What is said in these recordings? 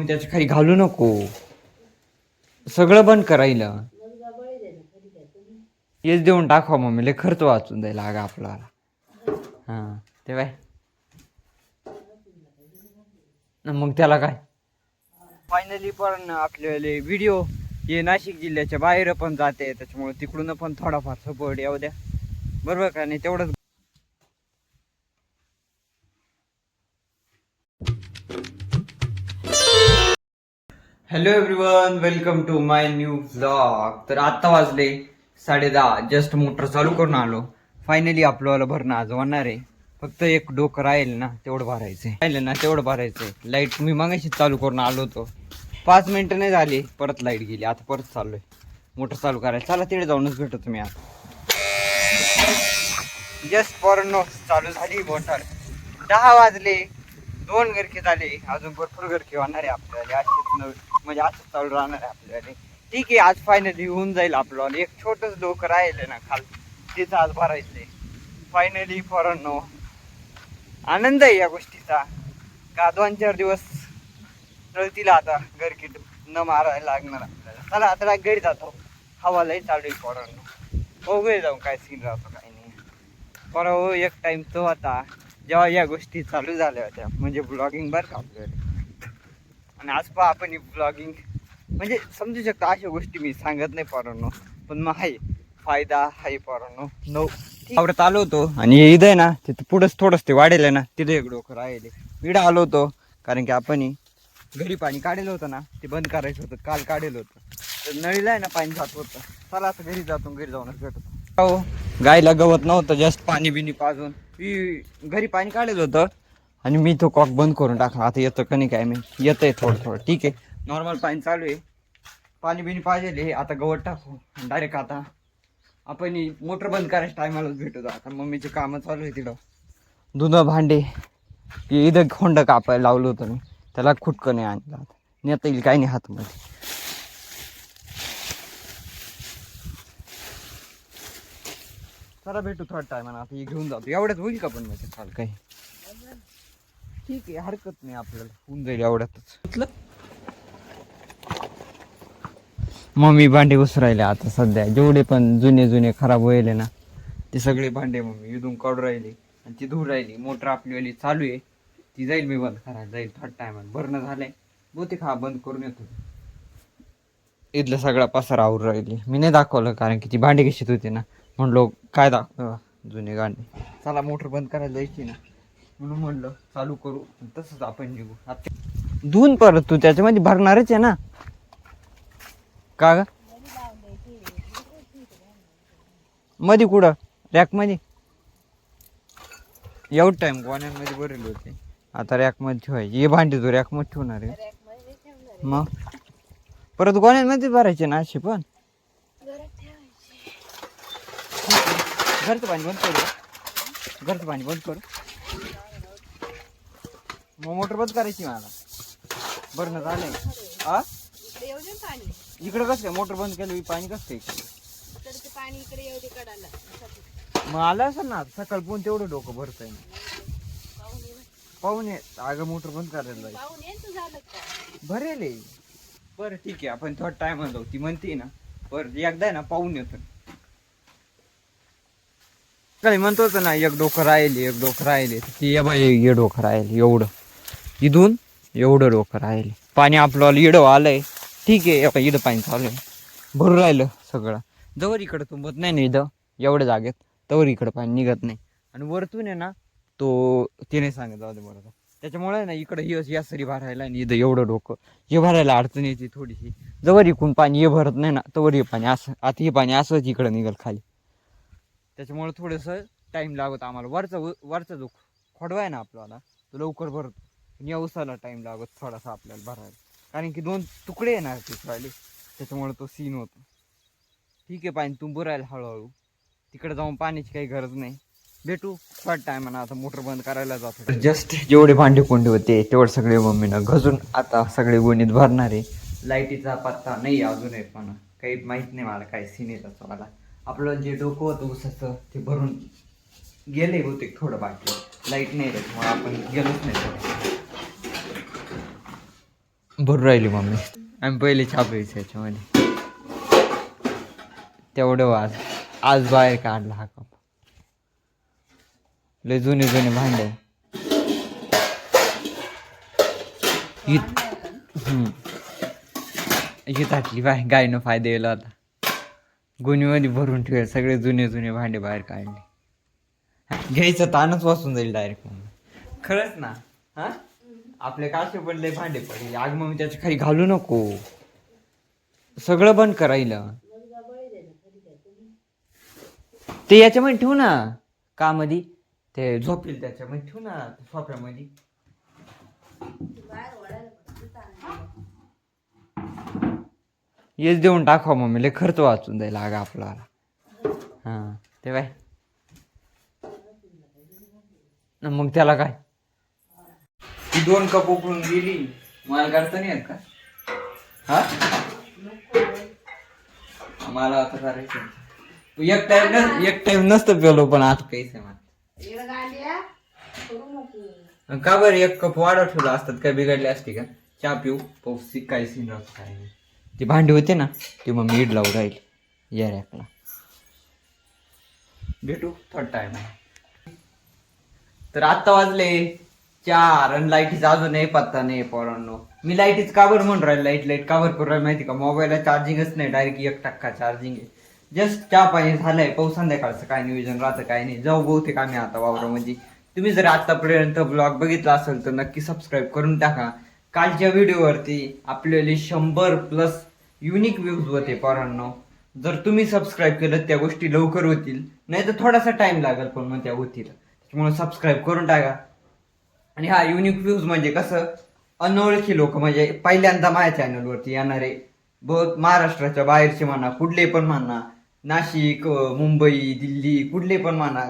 मग त्याच्या खाली घालू नको, सगळं बंद करायला. हेच देऊन टाकवा मम्मी, लय खर्च वाचून द्यायला अगं आपल्याला. हां ते बाय मग त्याला काय. फायनली पण आपल्याला व्हिडिओ हे नाशिक जिल्ह्याच्या बाहेर पण जाते, त्याच्यामुळे तिकडून पण थोडाफार सपोर्ट येऊ द्या, बरोबर का नाही. तेवढंच. Hello everyone, welcome to my new vlog. तर आत्ता वाजले 10:30, जस्ट मोटर चालू करून आलो. फायनली आपल्याला भरणं आज होणार आहे. फक्त एक डोकं राहील ना, तेवढं भरायचंय. राहिलं ना तेवढं भरायचंय. लाईट मी मगाशी चालू करून आलो होतो, 5 मिनिटं नाही झाली परत लाईट गेली. आता परत चाललोय मोटर चालू करायला. चला तिकडे जाऊनच भेटतो तुम्ही. आता जस्ट पोरांनो चालू झाली मोटर. 10 वाजले, 2 गरके झाले, अजून भरपूर गरके होणार आहे आपल्याला. असेच म्हणजे असंच चालू राहणार आहे आपल्याला. ठीक आहे, आज फायनली होऊन जाईल आपल्याला. एक छोटंच डोकं राहिले ना खाल, तेच आज भरायचंय फायनली. पोरांनो आनंद आहे या गोष्टीचा, का 2-4 दिवस टळतील आता गरकी न मारायला लागणार आपल्याला. चला आता घरी जातो, हवालाही चालू आहे पोरांनो. बघूया जाऊन काय सीन राहतो काय नाही. बरं एक टाइम तो आता जेव्हा या गोष्टी चालू झाल्या होत्या, म्हणजे ब्लॉगिंग बरं का आपल्याला. आणि आज पहा आपण ब्लॉगिंग म्हणजे समजू शकता, अशा गोष्टी मी सांगत नाही पोरांनो, पण मग आहे फायदा आहे पोरांनो. आवडत आलो होतो आणि हे इथं आहे ना, तिथं पुढंच थोडंच ते वाढेल आहे ना, तिथे एक डोकं राहिले. इकडं आलो होतो कारण की आपण घरी पाणी काढेल होतं ना, ते बंद करायचं होतं. काल काढेल होतं, तर नळीला आहे ना पाणी जात होतं. चला आता घरी जातो, घरी जाऊनच भेटतो. हो, गायला गवत नव्हतं, जास्त पाणी बिनी पाजून घरी पाणी काढेल होतं आणि मी तो कॉक बंद करून टाकला. आता येतं का नाही काय मी, येतंय थोडं थोडं. ठीक आहे, नॉर्मल पाणी चालू आहे. पाणी बिनी पाहिजे. आता गवत टाकू डायरेक्ट. आता आपण मोटर बंद करायच्या टायमालाच भेटतो. आता मम्मीचे कामं चालू आहे तिथं, धुणं भांडे. इथं खोंड कापायला लावलं होतं मी, त्याला खुटकं नाही आणलं. आता नेता येईल काही नाही हातमध्ये. चला भेटू थोडा टायमानं. आता हे घेऊन जातो, एवढ्याच होईल का पण माझ्या चाल काही. ठीक आहे, हरकत नाही, आपल्याला होऊन जाईल एवढ्यातच. मम्मी भांडे उसरायले आता सध्या, जेवढे पण जुने जुने खराब व्हायले ना, ते सगळे भांडे मम्मी इथून काढून राहिले आणि ती धुवून राहिली. मोटर आपलीवाली चालू आहे, ती जाईल मी बंद करायला जाईल थोड्या टायमात. भरणं झालंय बहुतेक, हा बंद करून येतो. इथलं सगळा पसारा आवरून राहिली. मी नाही दाखवलं कारण की ती भांडी कशीच होती ना, म्हणलो काय दाखव जुने गांडे. चला मोटर बंद करायला जायची ना, म्हणून म्हणलं चालू करू, तसंच आपण निघू. धुवून परत तू त्याच्यामध्ये भरणारच आहे ना का ग? मध्ये कुठं रॅक मध्ये एवढ टाइम गोण्यांमध्ये भरले होते, आता रॅक मध्ये ठेवायचे. हे भांडे तो रॅक मध्ये ठेवणार आहे मग परत गोण्यांमध्ये भरायचे ना असे. पण घरचं पाणी बंद करू, घरचं पाणी बंद करू, मग मोटर बंद करायची मला. भरणं झालंय. हा इकडे कसं काय मोटर बंद केलं, पाणी कसं काय मग आलं असेल ना सकाळ पण तेवढं डोकं भरतंय ना. पाहुणे अगं मोटर बंद करायला भरेल. बरं ठीक आहे, आपण थोडा टाइम जाऊ. ती म्हणते ना बरं एकदा आहे ना पाहून येतो. काय म्हणतो होतं ना, एक डोकं राहिले, एक डोकं राहिले. ती हे डोकं राहिले एवढं, इथून एवढं डोकं राहिले. पाणी आपलं इडं आलंय. ठीक आहे, इडं पाणी चालू आहे, भरून राहिलं सगळं. जवळ इकडं तुंबत नाही ना इथं एवढ्या जागेत, तवर इकडं पाणी निघत नाही. आणि वरतून आहे ना तो ते नाही सांगत, जाऊ दे बरोबर. त्याच्यामुळे ना इकडं या सरी भरायला आणि इथं एवढं डोकं हे भरायला अडचण येते थोडीशी. जवळ इकून पाणी हे भरत नाही ना, तवर हे पाणी असं, आता हे पाणी असंच इकडं निघल खाली. त्याच्यामुळे थोडंसं टाईम लागत आम्हाला. वरचा जो खोडवा आहे ना आपल्याला, तो लवकर भरतो. पण या उसाला टाईम लागत थोडासा आपल्याला भरायला, कारण की 2 तुकडे येणार ते राहिले, त्याच्यामुळे तो सीन होतो. ठीक आहे, पाणी तुंबू राहील हळूहळू. तिकडे जाऊन पाण्याची काही गरज नाही. भेटू थोडा टायमानं. आता मोटर बंद करायला जातो. जस्ट जेवढे भांडे कोंडे होते तेवढे सगळे मम्मीनं घजून आता सगळे गोणीत भरणार आहे. लाईटीचा पत्ता नाही अजून आहे, पण काही माहीत नाही मला काय सीन आहे त्याचं. मला आपलं जे डोकं होतं उसाचं ते भरून गेले होते थोडं बाकी. लाईट नाही त्याच्यामुळे आपण गेलोच नाही. भरून राहिली मम्मी. आम्ही पहिले छापायचं याच्यामध्ये. तेवढं आज बाहेर काढला हा कप. लय जुने जुने भांडे. ही ताटली बाय गायनं फायदा येला होता. गुणीमध्ये भरून ठेवले सगळे जुने जुने भांडे बाहेर काढले. घ्यायचं ताणच वाचून जाईल डायरेक्ट. खरंच ना. हा आपले काचे पडले भांडे पडले. आग मग त्याच्या खाली घालू नको. सगळं बंद करायला. ते याच्यामध्ये ठेवू ना. का मधी ते झोपेल त्याच्यामध्ये ठेवू ना सोफ्यामध्ये. हेच देऊन टाकावं मम्मी. लय खर्च वाचून जाईल आग आपला. हा ते बाय मग त्याला काय. ती 2 कप उकळून गेली. मला करता नाही येत का. हा मला आता करायचं. एक टाइम नसतं पेलो पण आज काहीच आहे मला. का बरं 1 कप वाढव ठेवला असतात काय बिघडले असते का. चहा पिऊ पाऊस काय सीन राहतो काय. ते भांडे होते ना ते मग मीठ लावून राहील या रॅकला. भेटू थोडा टाइम. तर आता वाजले 4 आणि लाईटीचा अजूनही पत्ता नाही पोरांनो. मी लाईटीच का बरं म्हणून राहील. लाईट का बरं करून राहील माहिती का. मोबाईलला चार्जिंगच नाही. डायरेक्ट 1% चार्जिंग आहे. जस्ट चहा पाणी झालंय. पाऊस संध्याकाळचं काय नियोजन राहतं काय नाही. जाऊ बहुतेक आम्ही आता वावरामध्ये. तुम्ही जर आतापर्यंत ब्लॉग बघितला असेल तर नक्की सबस्क्राईब करून टाका. कालच्या व्हिडिओवरती आपल्याला 100+ युनिक व्ह्यूज होते पोरांनो. जर तुम्ही सबस्क्राईब केलं त्या गोष्टी लवकर होतील. नाही तर थोडासा टाइम लागेल पण मग त्या होतील. त्याच्यामुळे सबस्क्राईब करून टाका. आणि हा युनिक व्ह्यूज म्हणजे कसं अनोळखी लोक म्हणजे पहिल्यांदा माझ्या चॅनलवरती येणारे बहुत महाराष्ट्राच्या बाहेरचे म्हणा कुठले पण म्हणा. नाशिक मुंबई दिल्ली कुठले पण म्हणा.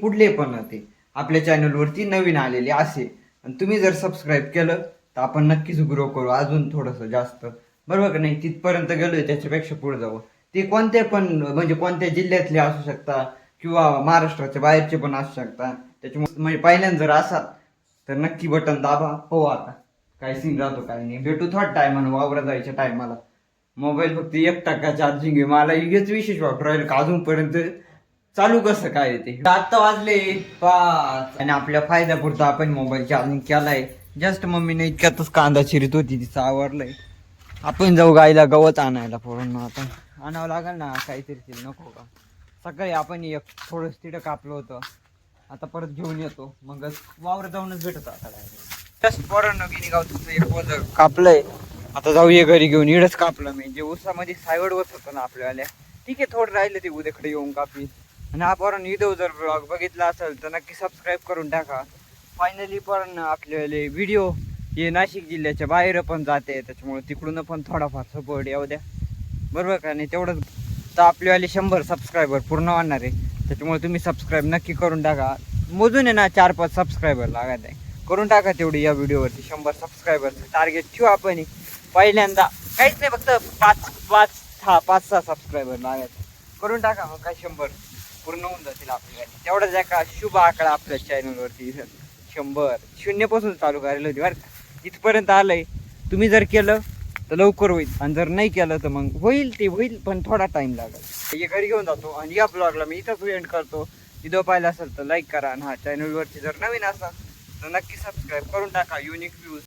कुठले पण ते आपल्या चॅनलवरती नवीन आलेले असे. आणि तुम्ही जर सबस्क्राईब केलं तर आपण नक्कीच ग्रो करू अजून थोडंसं जास्त. बरोबर का नाही. तिथपर्यंत गेलोय त्याच्यापेक्षा पुढे जाऊ. ते कोणते पण म्हणजे कोणत्या जिल्ह्यातले असू शकता किंवा महाराष्ट्राच्या बाहेरचे पण असू शकता. त्याच्यामुळे म्हणजे पहिल्यांदा जर असाल तर नक्की बटन दाबा. हो आता काय सीन राहतो काय नाही. भेटू थोडा टायमानं वावरा जायच्या टायमाला. मोबाईल फक्त 1% चार्जिंग आहे. मला हेच विशेष वाटू राहील का अजूनपर्यंत चालू कसं काय ते. आता वाजले 5 आणि आपल्या फायद्यापुरता आपण मोबाईल चार्जिंग केलाय. जस्ट मम्मीने इतक्यातच कांदा चिरीत होती तिचं आवरलंय. आपण जाऊ गायला गवत आणायला पोरांना. आता आणावं लागेल ना काहीतरी. नको का सकाळी आपण थोडंच तिथं कापलं होतं. आता परत घेऊन येतो मग वावर जाऊनच भेटतो आता. जस्ट पोरांना गिनी गावचं एक वज कापलंय. आता जाऊ ये घरी घेऊन. इडच कापलं मी जे उसामध्ये सायवड होत होतं ना आपल्याला. ठीक आहे थोडं राहिलं ते उद्याकडे येऊन कापी. आणि हा पोरांना इथं जर ब्लॉग बघितला असेल तर नक्की सबस्क्राईब करून टाका. फायनली पण आपल्याला व्हिडिओ हे नाशिक जिल्ह्याच्या बाहेर पण जाते. त्याच्यामुळे तिकडून पण थोडाफार सपोर्ट येऊ द्या. बरोबर का नाही. तेवढंच तर आपल्यावाले 100 सबस्क्रायबर पूर्ण होणार आहे. त्याच्यामुळे तुम्ही सबस्क्राईब नक्की करून टाका. मोजून आहे ना 4-5 सबस्क्रायबर लागत आहे. करून टाका तेवढी या व्हिडिओवरती 100 सबस्क्रायबरचं टार्गेट ठेवू आपण. पहिल्यांदा काहीच नाही फक्त 5-6 सबस्क्रायबर लागत. करून टाका मग काय 100 पूर्ण होऊन जातील आपल्याला. तेवढाच एका शुभ आकडा आपल्या चॅनलवरती 100 0 चालू करायला होती बरं का. इथपर्यंत आलंय. तुम्ही जर केलं तर लवकर होईल आणि जर नाही केलं तर मग होईल पण थोडा टाइम लागेल. हे घरी घेऊन जातो आणि या ब्लॉगला मी इथंच एंड करतो. व्हिडिओ पाहिला असेल तर लाईक करा आणि हा चॅनलवरती जर नवीन असाल तर नक्की सबस्क्राईब करून टाका. Unique views